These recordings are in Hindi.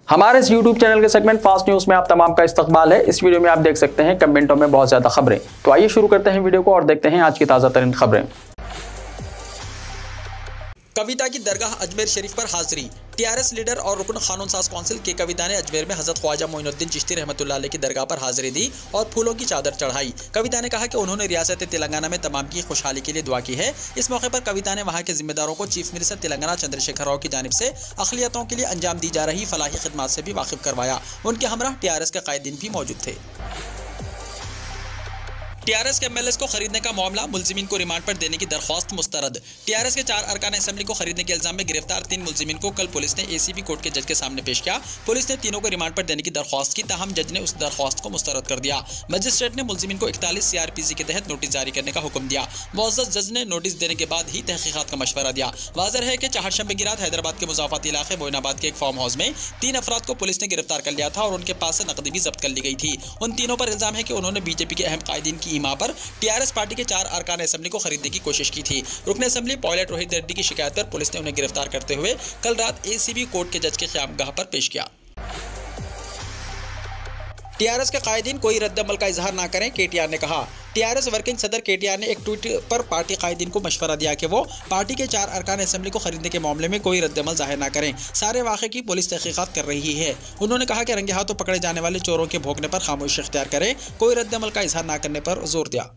हमारे इस YouTube चैनल के सेगमेंट फास्ट न्यूज में आप तमाम का इस्तकबाल है। इस वीडियो में आप देख सकते हैं कमेंटों में बहुत ज्यादा खबरें। तो आइए शुरू करते हैं वीडियो को और देखते हैं आज की ताजा तरीन खबरें। कविता की दरगाह अजमेर शरीफ पर हाजिरी। टीआरएस लीडर और रुकन कानून साज कौंसिल के कविता ने अजमेर में हजरत ख्वाजा मोइनुद्दीन चिश्ती रहमतुल्लाह अलैह की दरगाह पर हाजिरी दी और फूलों की चादर चढ़ाई। कविता ने कहा कि उन्होंने रियासत तेलंगाना में तमाम की खुशहाली के लिए दुआ की है। इस मौके पर कविता ने वहां के जिम्मेदारों को चीफ मिनिस्टर तेलंगाना चंद्रशेखर राव की जानिब से अक़लियतों के लिए अंजाम दी जा रही फलाही खिदमात से भी वाकिफ करवाया। उनके हमरा टीआरएस के कायदीन भी मौजूद थे। टीआरएस के एमएलएस को खरीदने का मामला, मुलजिमीन को रिमांड पर देने की दरख्वास्त मुस्तरद। टीआरएस के 4 अरकान असेंबली को खरीदने के इल्जाम में गिरफ्तार 3 मुलजिमीन को कल पुलिस ने एसीबी कोर्ट के जज के सामने पेश किया। पुलिस ने तीनों को रिमांड पर देने की दरख्वास्त की, ताहम जज ने उस दरख्वास्त को मुस्तरद कर दिया। मजिस्ट्रेट ने मुलजिमीन को 41 सीआरपीसी के तहत नोटिस जारी करने का हुक्म दिया। मुअज़्ज़ज़ जज ने नोटिस देने के बाद ही तहकीकात का मशवरा दिया। वाज़ेह है कि चाहरशंबे की रात हैदराबाद के मुज़ाफ़ाती इलाके मोइनाबाद के एक फार्म हाउस में 3 अफराद को पुलिस ने गिरफ्तार कर लिया था और उनके पास से नकदी भी जब्त कर ली गई थी। उन तीनों पर इल्जाम है कि उन्होंने बीजेपी के अहम कायदीन की ईमा पर टीआरएस पार्टी के 4 अरकान असेंबली को खरीदने की कोशिश की थी। रुकन असेंबली पायलट रोहित रेड्डी की शिकायत पर पुलिस ने उन्हें गिरफ्तार करते हुए कल रात एसीबी कोर्ट के जज के क़यामगाह पर पेश किया। टीआरएस के कायदीन कोई रद्द-अमल का इजहार ना करें, केटीआर ने कहा। टीआरएस वर्किंग सदर केटीआर ने एक ट्वीट पर पार्टी कायदीन को मशवरा दिया कि वो पार्टी के 4 अरकान असेंबली को खरीदने के मामले में कोई रद्द-अमल जाहिर ना करें। सारे वाक़े की पुलिस तहकीकात कर रही है। उन्होंने कहा कि रंगे हाथों पकड़े जाने वाले चोरों के भोगने पर खामोशी इख्तियार करें, कोई रद्द-अमल का इजहार ना करने पर जोर दिया।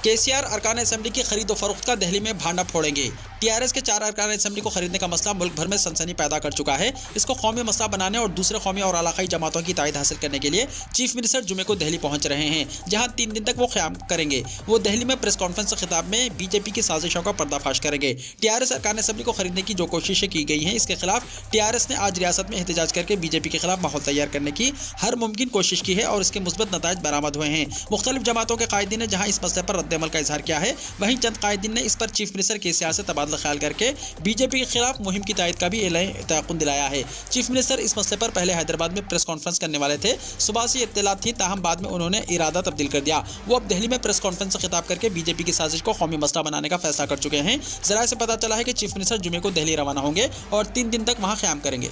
केसीआर अरकान असेंबली की खरीद व फरोख्त का दिल्ली में भांडा फोड़ेंगे। टीआरएस के 4 अरकान असेंबली को खरीदने का मसला मुल्क भर में सनसनी पैदा कर चुका है। इसको कौमी मसला बनाने और दूसरे कौमी और इलाकाई जमातों की तायद हासिल करने के लिए चीफ मिनिस्टर जुमे को दिल्ली पहुंच रहे हैं, जहां 3 दिन तक वो क़याम करेंगे। वो दिल्ली में प्रेस कॉन्फ्रेंस से खिताब में बीजेपी की साजिशों का पर्दाफाश करेंगे। टीआरएस अरकान असेंबली को खरीदने की जो कोशिशें की गई हैं, इसके खिलाफ टीआरएस ने आज रियासत में एहतजाज करके बीजेपी के खिलाफ माहौल तैयार करने की हर मुमकिन कोशिश की है और इसके मुस्बत नताइज बरामद हुए हैं। मुख्तलिफ जमातों के कायदीन ने जहाँ इस मसले पर रद्द-अमल का इजहार किया है, वहीं चंद कायदीन ने इस पर चीफ मिनिस्टर केसीआर से तबादला ख्याल करके बीजेपी के खिलाफ मुहिम की तायद का भी तयक़ुन दिलाया है। चीफ मिनिस्टर इस मसले पर पहले हैदराबाद में प्रेस कॉन्फ्रेंस करने वाले थे। सुबह से इत्तला थी, ताहम बाद में उन्होंने इरादा तब्दील कर दिया। वो अब दिल्ली में प्रेस कॉन्फ्रेंस से खिताब करके बीजेपी की साजिश को कौमी मसला बनाने का फैसला कर चुके हैं। ज़राए से पता चला है कि चीफ मिनिस्टर जुमे को दिल्ली रवाना होंगे और 3 दिन तक वहाँ क़याम करेंगे।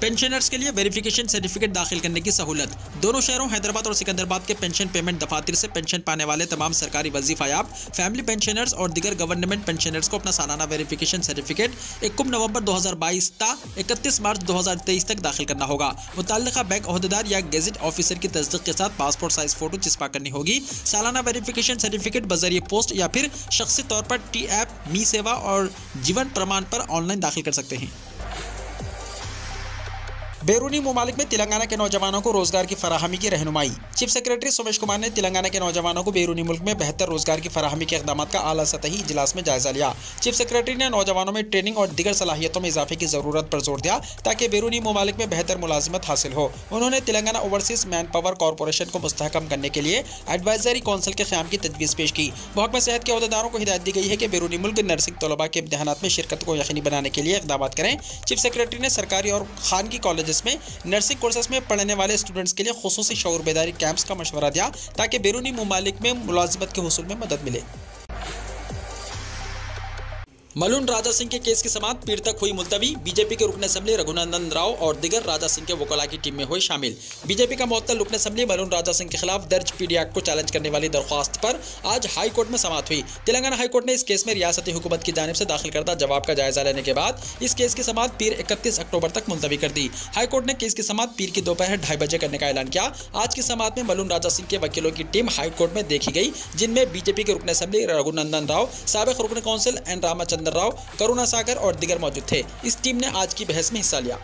पेंशनर्स के लिए वेरिफिकेशन सर्टिफिकेट दाखिल करने की सहूलत। दोनों शहरों हैदराबाद और सिकंदराबाद के पेंशन पेमेंट दफातर से पेंशन पाने वाले तमाम सरकारी वजीफायाब फैमिली पेंशनर्स और दीगर गवर्नमेंट पेंशनर्स को अपना सालाना वेरिफिकेशन सर्टिफिकेट 1 नवंबर 2022 ता 31 मार्च 2023 तक दाखिल करना होगा। मुतल्लिका बैंक अहदेदार या गेजेट ऑफिसर की तस्दीक के साथ पासपोर्ट साइज फोटो चिस्पा करनी होगी। सालाना वेरिफिकेशन सर्टिफिकेट बजरिए पोस्ट या फिर शख्सी तौर पर टी ऐप, मी सेवा और जीवन प्रमाण पर ऑनलाइन दाखिल कर सकते हैं। बैरूनी ममालिक में तेलंगाना के नौजवानों को रोजगार की फराहमी की रहनुमाई। चीफ सेक्रेटरी सोमेश कुमार ने तेलंगाना के नौजवानों को बैरूनी मुल्क में बेहतर रोजगार की फराहमी के इक़दामात का आला सतही इजलास में जायजा लिया। चीफ सेक्रेटरी ने नौजवानों में ट्रेनिंग और दीगर सलाहियतों में इजाफे की जरूरत पर जोर दिया ताकि बैरूनी ममालिक में बेहतर मुलाजिमत हासिल हो। उन्होंने Telangana overseas man power corporation को मुस्तहकम करने के लिए एडवाइजरी काउंसिल के क़याम की तजवीज़ पेश की। महकमा सेहत के अहदेदारों को हिदायत दी गई है कि बैरूनी मुल्क नर्सिंग तलबा के इम्तहानात में शिरकत को यकीनी बनाने के लिए इक़दामात करें। चीफ सेक्रेटरी ने सरकारी और खानगी कॉलेजेस में नर्सिंग कोर्सेस में पढ़ने वाले स्टूडेंट्स के लिए खुसूसी शऊर बेदारी कैंप्स का मशवरा दिया ताकि बैरूनी ममालिक में मुलाजिमत के हुसूल में मदद मिले। मलून राजा सिंह के केस की समाअत पीर तक हुई मुलतवी। बीजेपी के रुकन असेंबली रघुनंदन राव और दिगर राजा सिंह के वकला की टीम में हुए शामिल। बीजेपी का मुअत्तल रुकन असेंबली मलून राजा सिंह के खिलाफ दर्ज पीडी एक्ट को चैलेंज करने वाली दरख्वास्त पर आज हाई कोर्ट में समाअत हुई। तेलंगाना हाई कोर्ट ने इस केस में रियासती हुकूमत की जानिब से दाखिल करदा जवाब का जायजा लेने के बाद इस केस की समाअत पीर 31 अक्टूबर तक मुलतवी कर दी। हाई कोर्ट ने केस की समाअत पीर की दोपहर 2:30 बजे करने का ऐलान किया। आज की समाअत में मलून राजा सिंह के वकीलों की टीम हाई कोर्ट में देखी गई, जिनमें बीजेपी के रुकन असेंबली रघुनंदन राव, साबिक रुकन काउंसिल एन रामचंद्र राव, करुणा सागर और दिगर मौजूद थे। इस टीम ने आज की बहस में हिस्सा लिया।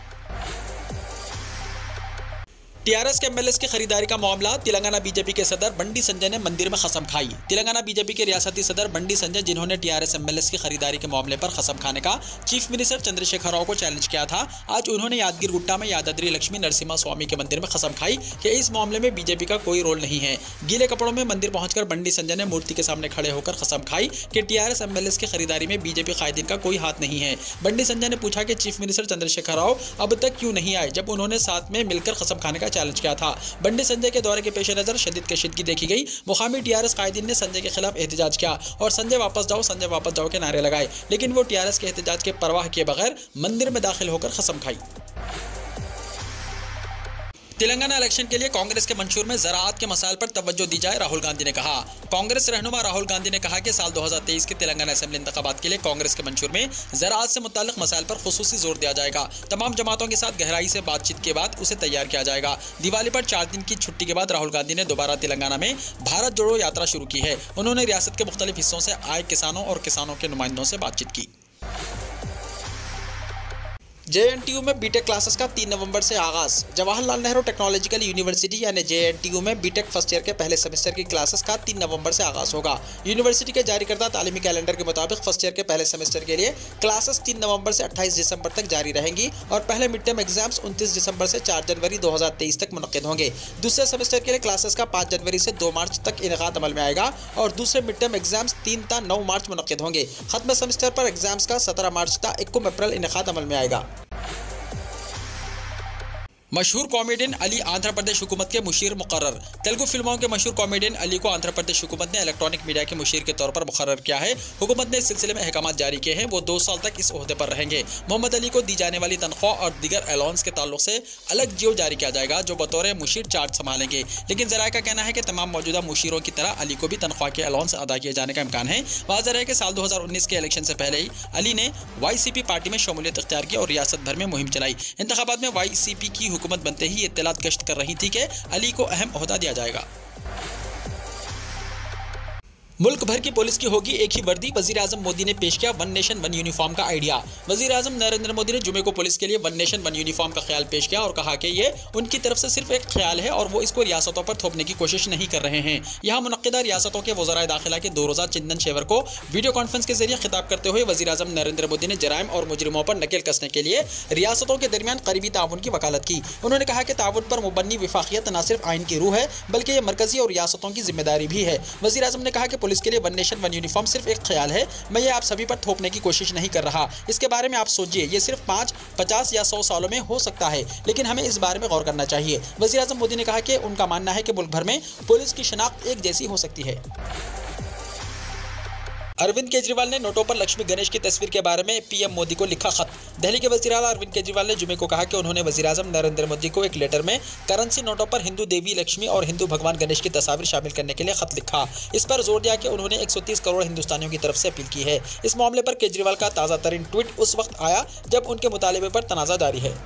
टीआरएस के एमएलएस की खरीदारी का मामला। तेलंगाना बीजेपी के सदर बंडी संजय ने मंदिर में कसम खाई। तेलंगाना बीजेपी के रियासती सदर बंडी संजय, जिन्होंने टीआरएस एमएलएस की खरीदारी के मामले पर कसम खाने का चीफ मिनिस्टर चंद्रशेखर राव को चैलेंज किया था, आज उन्होंने यादगिर गुट्टा में यादाद्री लक्ष्मी नरसिम्हा स्वामी के मंदिर में कसम खाई कि इस मामले में बीजेपी का कोई रोल नहीं है। गीले कपड़ों में मंदिर पहुंचकर बंडी संजय ने मूर्ति के सामने खड़े होकर कसम खाई कि टीआरएस एमएलएस की खरीदारी में बीजेपी कायदीन का कोई हाथ नहीं है। बंडी संजय ने पूछा कि चीफ मिनिस्टर चंद्रशेखर राव अब तक क्यों नहीं आए, जब उन्होंने साथ में मिलकर कसम खाने का चैलेंज किया था। बंडी संजय के दौरे के पेश नजर शदीद कशीदगी देखी गई। मुकामी टीआरएस कायदीन ने संजय के खिलाफ एहतजाज किया और संजय वापस जाओ के नारे लगाए, लेकिन वो टीआरएस के एहतजाज के परवाह किए बगैर मंदिर में दाखिल होकर कसम खाई। तेलंगाना इलेक्शन के लिए कांग्रेस के मंशूर में ज़राअत के मसाइल पर तवज्जो दी जाए, राहुल गांधी ने कहा। कांग्रेस रहनुमा राहुल गांधी ने कहा कि साल 2023 के तेलंगाना असेंबली इंतखाबात के लिए कांग्रेस के मंशूर में ज़राअत से मुताल्लिक मसाइल पर खुसूसी जोर दिया जाएगा। तमाम जमातों के साथ गहराई से बातचीत के बाद उसे तैयार किया जाएगा। दिवाली पर 4 दिन की छुट्टी के बाद राहुल गांधी ने दोबारा तेलंगाना में भारत जोड़ो यात्रा शुरू की है। उन्होंने रियासत के मुख्तलिफ हिस्सों से आए किसानों और किसानों के नुमाइंदों से बातचीत की। JNTU में बीटेक क्लासेस का 3 नवंबर से आगाज। जवाहरलाल नेहरू टेक्नोलॉजिकल यूनिवर्सिटी यानी JNTU में बीटेक फर्स्ट ईयर के पहले सेमेस्टर की क्लासेस का 3 नवंबर से आगाज होगा। यूनिवर्सिटी के जारी करदा तालीमी कैलेंडर के मुताबिक फर्स्ट ईयर के पहले सेमेस्टर के लिए क्लासेस 3 नवंबर से 28 दिसंबर तक जारी रहेंगी और पहले मिड टर्म एग्जाम्स 29 दिसंबर से 4 जनवरी 2023 तक मुनक्किद होंगे। दूसरे सेमेस्टर के लिए क्लासेस का 5 जनवरी से 2 मार्च तक इनेकाद अमल में आएगा और दूसरे मिड टर्म एग्जाम्स 3 ता 9 मार्च मुनक्किद होंगे। खत्म सेमेस्टर पर एग्जाम्स का 17 मार्च ता 21 अप्रैल इनेकाद अमल में आएगा। मशहूर कॉमेडियन अली आंध्र प्रदेश हुकूमत के मुशीर मुकर्रर। तेलुगु फिल्मों के मशहूर कॉमेडियन अली को आंध्र प्रदेश हुकूमत ने इलेक्ट्रॉनिक मीडिया के मुशीर के तौर पर मुकर्रर किया है। हुकूमत ने इस सिलसिले में अहकाम जारी किए हैं। वो 2 साल तक इस ओहदे पर रहेंगे। मोहम्मद अली को दी जाने वाली तनख्वाह और दीगर अलाउंस के ताल्लुक से अलग जियो जारी किया जाएगा, जो बतौर मुशीर चार्ज संभालेंगे। लेकिन ज़राए का कहना है कि तमाम मौजूदा मुशीरों की तरह अली को भी तनख्वाह के अलाउंस अदा किए जाने का इम्कान है। वाज़ेह है कि साल 2019 के इलेक्शन से पहले ही अली ने YCP पार्टी में शमूलियत इख्तियार की और रियासत भर में मुहिम चलाई। इंतखाबात में YCP की हुकूमत बनते ही गश्त कर रही थी कि अली को अहम ओहदा दिया जाएगा। मुल्क भर की पुलिस की होगी एक ही वर्दी। वजीर आजम मोदी ने पेश किया 1 नेशन 1 यूनिफॉर्म का आइडिया। वजीर आजम नरेंद्र मोदी ने जुमे को पुलिस के लिए 1 नेशन 1 यूनिफॉर्म का ख्याल पेश किया और कहा कि ये उनकी तरफ से सिर्फ एक ख्याल है और वो इसको रियासतों पर थोपने की कोशिश नहीं कर रहे हैं। यहाँ मुनक्किदा रियासतों के वज़राए दाखिला के 2 रोज़ा चिंतन शेवर को वीडियो कॉन्फ्रेंस के जरिए खिताब करते हुए वजीर आजम नरेंद्र मोदी ने जराइम और मुजरिमों पर नकेल कसने के लिए रियासतों के दरमियान करीबी ताउन की वकालत की। उन्होंने कहा कि ताउन पर मुबन्नी विफाकियत न सिर्फ आइन की रूह है बल्कि ये मरकजी और रियासतों की जिम्मेदारी भी है। वजीर आजम ने कहा कि पुलिस के लिए 1 नेशन 1 यूनिफॉर्म सिर्फ एक ख्याल है। मैं ये आप सभी पर थोपने की कोशिश नहीं कर रहा। इसके बारे में आप सोचिए, ये सिर्फ 5, 50 या 100 सालों में हो सकता है, लेकिन हमें इस बारे में गौर करना चाहिए। वज़ीर आज़म मोदी ने कहा कि उनका मानना है कि मुल्क भर में पुलिस की शनाख्त एक जैसी हो सकती है। अरविंद केजरीवाल ने नोटों पर लक्ष्मी गणेश की तस्वीर के बारे में पीएम मोदी को लिखा खत। दिल्ली के वज़ीर आला अरविंद केजरीवाल ने जुमे को कहा कि उन्होंने वज़ीर आज़म नरेंद्र मोदी को एक लेटर में करेंसी नोटों पर हिंदू देवी लक्ष्मी और हिंदू भगवान गणेश की तस्वीर शामिल करने के लिए खत लिखा। इस पर जोर दिया कि उन्होंने 130 करोड़ हिंदुस्तानियों की तरफ से अपील की है। इस मामले पर केजरीवाल का ताज़ा तरीन ट्वीट उस वक्त आया जब उनके मुतालिबे पर तनाज़ा जारी है।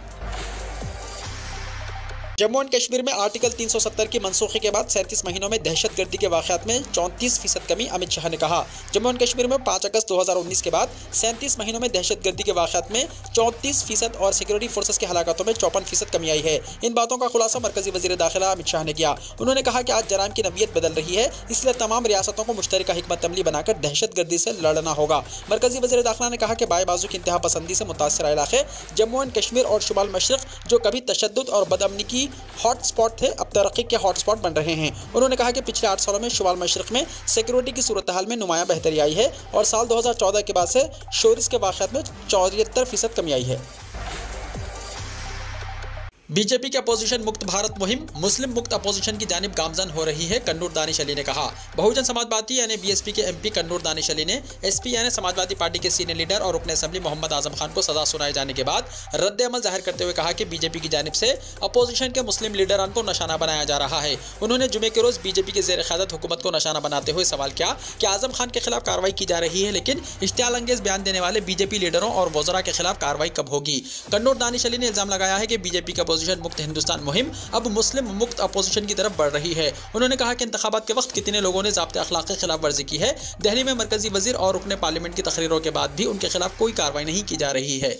जम्मू एंड कश्मीर में आर्टिकल 370 की मनसूखी के बाद 37 महीनों में दहशतगर्दी के वाक़यात में 34% कमी। अमित शाह ने कहा जम्मू एंड कश्मीर में 5 अगस्त 2019 के बाद 37 महीनों में दहशतगर्दी के वाक़यात में 34% और सिक्योरिटी फोर्सेस के हलाकतों में 54% कमी आई है। इन बातों का खुलासा मरकजी वज़ीर दाखिला अमित शाह ने किया। उन्होंने कहा कि आज जराइम की नवीयत बदल रही है, इसलिए तमाम रियासतों को मुश्तरका हिकमत अमली बनाकर दहशतगर्दी से लड़ना होगा। मरकजी वज़ीर दाखिला ने कहा कि बाएं बाजू की इंतहा पसंदी से मुतासर इलाके जम्मू एंड कश्मीर और शुमाल मशरक़, जो कभी तशद्दुद और बदअमनी की हॉटस्पॉट थे, अब तरक्की के हॉटस्पॉट बन रहे हैं। उन्होंने कहा कि पिछले 8 सालों में शुमाल मशरक़ में सिक्योरिटी की सूरत हाल में नुमायां बेहतरी आई है और साल 2014 के बाद से शोरिस के वाक़यात में 74% कमी आई है। बीजेपी की अपोजिशन मुक्त भारत मुहिम मुस्लिम मुक्त अपोजिशन की जानिब गामजन हो रही है, कन्नूर दानिश अली ने कहा। बहुजन समाज पार्टी यानी बीएसपी के एमपी कन्नूर दानिश अली ने एसपी यानी समाजवादी पार्टी के सीनियर लीडर और रुकन असेंबली मोहम्मद आजम खान को सजा सुनाए जाने के बाद रद्द अमल जाहिर करते हुए कहा कि बीजेपी की जानिब से अपोजिशन के मुस्लिम लीडरान को निशाना बनाया जा रहा है। उन्होंने जुमे के रोज बीजेपी के ज़ेर क़यादत हुकूमत को निशाना बनाते हुए सवाल किया कि आजम खान के खिलाफ कार्रवाई की जा रही है, लेकिन इश्तियाल अंगेज बयान देने वाले बीजेपी लीडरों और वज़रा के खिलाफ कार्रवाई कब होगी। कन्नूर दानिश अली ने इल्जाम लगाया है कि बीजेपी की अपोजिशन मुक्त हिंदुस्तान मुहिम अब मुस्लिम मुक्त अपोजिशन की तरफ बढ़ रही है। उन्होंने कहा कि इंतखाबात के वक्त कितने लोगों ने ज़ाब्ते अखलाक की खिलाफ वर्जी की है। दिल्ली में मरकजी वजीर और रुकने पार्लियामेंट की तकरीरों के बाद भी उनके खिलाफ कोई कार्रवाई नहीं की जा रही है।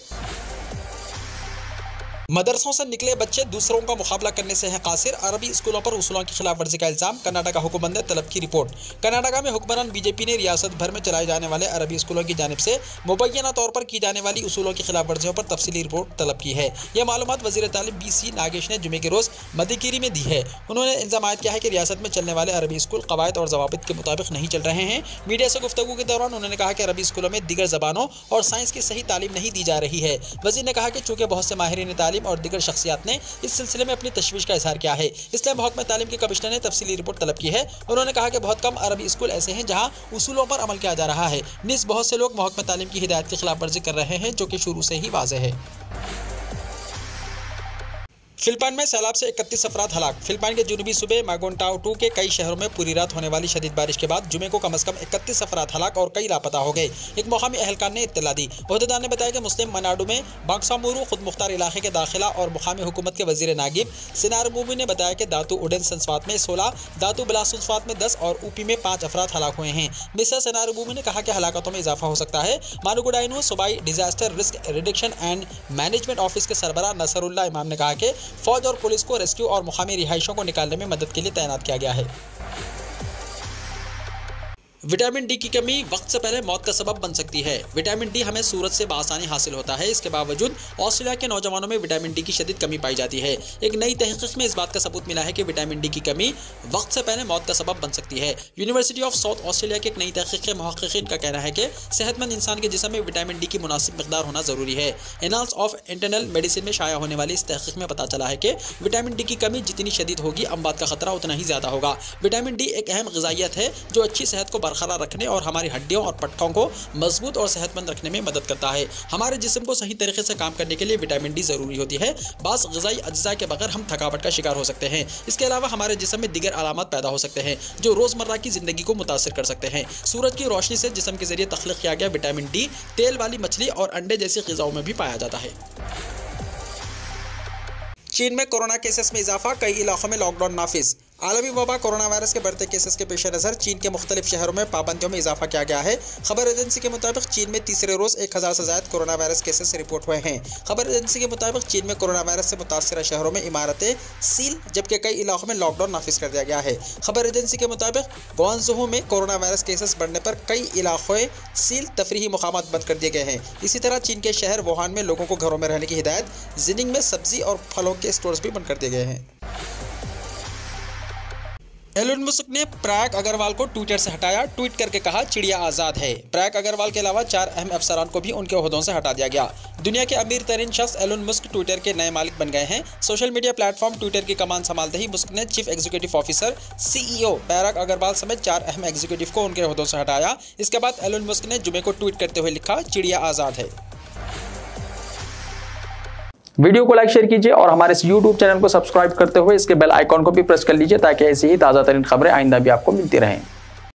मदरसों से निकले बच्चे दूसरों का मुकाबला करने से हैं कासिर, अरबी स्कूलों पर उसूलों की खिलाफ वर्जी का इल्जाम। कर्नाटका हुकूमत ने तलब की रिपोर्ट। कर्नाटका में हुक्मरान बीजेपी ने रियासत भर में चलाए जाने वाले अरबी स्कूलों की जानिब से मुबैना तौर पर की जाने वाली उसूलों की खिलाफ वर्जियों पर तफसीली रिपोर्ट तलब की है। यह मालूमात वज़ीर तालीम BC नागेश ने जुमे के रोज़ मदीकीरी में दी है। उन्होंने इल्जाम किया है कि रियासत में चलने वाले अरबी स्कूल कवायद और ज़वाबित के मुताबिक नहीं चल रहे हैं। मीडिया से गुफ्तगू के दौरान उन्होंने कहा कि अरबी स्कूलों में दीगर ज़बानों और साइंस की सही तालीम नहीं दी जा रही है। वज़ीर ने कहा कि चूँकि बहुत से माहिरीन तालीम तालीम और दीगर शख्सियात ने इस सिलसिले में अपनी तशवीश का इजहार किया है। इसलिए महकमा तालीम के कमिश्नर ने तफसीली रिपोर्ट तलब की है। उन्होंने कहा कि बहुत कम अरबी स्कूल ऐसे हैं जहाँ उसूलों पर अमल किया जा रहा है। नीस बहुत से लोग महकमा तालीम की हिदायत की खिलाफ वर्जी कर रहे हैं, जो कि शुरू से ही वाज़ेह है। फिलिपाइन में सैलाब से 31 अफराद हलाक। फिलिपाइन के जुनूबी सूबे मागोंटाओ के कई शहरों में पूरी रात होने वाली शदीद बारिश के बाद जुमे को कम से कम 31 अफराद हलाक और कई लापता हो गए। एक मुकामी अहलकार ने इत्तला दी। ओहदेदार ने बताया कि मुस्लिम मनाडू में बांगसामुरू खुद मुख्तार इलाके के दाखिला और मुकामी हुकूमत के वजीर नागिब सिनार मूवी ने बताया कि दातू उडेन सनसवात में 16, दातू बिलासुसवात में 10 और ऊपी में 5 अफराद हलाक हुए हैं। मिस्टर सिनार मूवी ने कहा कि हलाकतों में इजाफा हो सकता है। मानुगुडाइनू सूबाई disaster risk reduction and management office के सरबराह नसरुल्लाह इमाम ने कहा कि फौज और पुलिस को रेस्क्यू और मुकामी रिहायशों को निकालने में मदद के लिए तैनात किया गया है। विटामिन डी की कमी वक्त से पहले मौत का सबब बन सकती है। विटामिन डी हमें सूरज से बआसानी हासिल होता है। इसके बावजूद ऑस्ट्रेलिया के नौजवानों में विटामिन डी की शदीद कमी पाई जाती है। एक नई तहकीक में इस बात का सबूत मिला है कि विटामिन डी की कमी वक्त से पहले मौत का सबब बन सकती है। यूनिवर्सिटी ऑफ साउथ ऑस्ट्रेलिया की एक नई तहकीक के मुहक्किकीन का कहना है कि सेहतमंद इंसान के जिस्म में विटामिन डी की मुनासिब मिकदार होना जरूरी है। एनाल्स ऑफ इंटरनल मेडिसिन में शाया होने वाली इस तहकीक में पता चला है कि विटामिन डी की कमी जितनी शदीद होगी, अमवात का खतरा उतना ही ज्यादा होगा। विटामिन डी एक अहम ग़िज़ाइयत है जो अच्छी सेहत को बरकरार रखने और हमारी हड्डियों और पट्टों को मजबूत और सेहतमंद रखने में मदद करता है। हमारे जिस्म को सही तरीके से काम करने के लिए विटामिन डी जरूरी होती है। बास ग़िज़ाई अज्जा के बगैर हम थकावट का शिकार हो सकते हैं। इसके अलावा हमारे जिस्म में दीगर अलामत पैदा हो सकते हैं जो रोजमर्रा की जिंदगी को मुतासिर कर सकते हैं। सूरज की रोशनी से जिस्म के जरिए तख्लीक किया गया विटामिन डी तेल वाली मछली और अंडे जैसी ग़िज़ाओं में भी पाया जाता है। चीन में कोरोना केसेस में इजाफा, कई इलाकों में लॉकडाउन नाफिज। आलमी वबा कोरोना वायरस के बढ़ते केसेस के पेश नज़र चीन के मुख्तलिफ शहरों में पाबंदियों में इजाफा किया गया है। खबर एजेंसी के मुताबिक चीन में तीसरे रोज़ 1000 से ज़्यादा कोरोना वायरस केसेस रिपोर्ट हुए हैं। खबर एजेंसी के मुताबिक चीन में कोरोना वायरस से मुतासर शहरों में इमारतें सील, जबकि कई इलाकों में लॉकडाउन नाफिज कर दिया गया है। खबर एजेंसी के मुताबिक ग्वांगझू में कोरोना वायरस केसेस बढ़ने पर कई इलाकों सील, तफरीही मुकामात बंद कर दिए गए हैं। इसी तरह चीन के शहर वुहान में लोगों को घरों में रहने की हिदायत, जिनिंग में सब्जी और फलों के स्टोर्स भी बंद कर दिए गए हैं। एलन मस्क ने प्रयाग अग्रवाल को ट्विटर से हटाया। ट्वीट करके कहा, चिड़िया आज़ाद है। प्रयाग अग्रवाल के अलावा 4 अहम अफसरान को भी उनके ओहदों से हटा दिया गया। दुनिया के अमीर तरीन शख्स एलन मस्क ट्विटर के नए मालिक बन गए हैं। सोशल मीडिया प्लेटफॉर्म ट्विटर की कमान संभालते ही मस्क ने chief executive officer CEO Prayag Agrawal समेत 4 अहम एग्जीक्यूटिव को उनके ओहदों से हटाया। इसके बाद एलन मस्क ने जुमे को ट्वीट करते हुए लिखा, चिड़िया आज़ाद है। वीडियो को लाइक शेयर कीजिए और हमारे इस YouTube चैनल को सब्सक्राइब करते हुए इसके बेल आइकॉन को भी प्रेस कर लीजिए ताकि ऐसी ही ताज़ा तरीन खबरें आइंदा भी आपको मिलती रहें।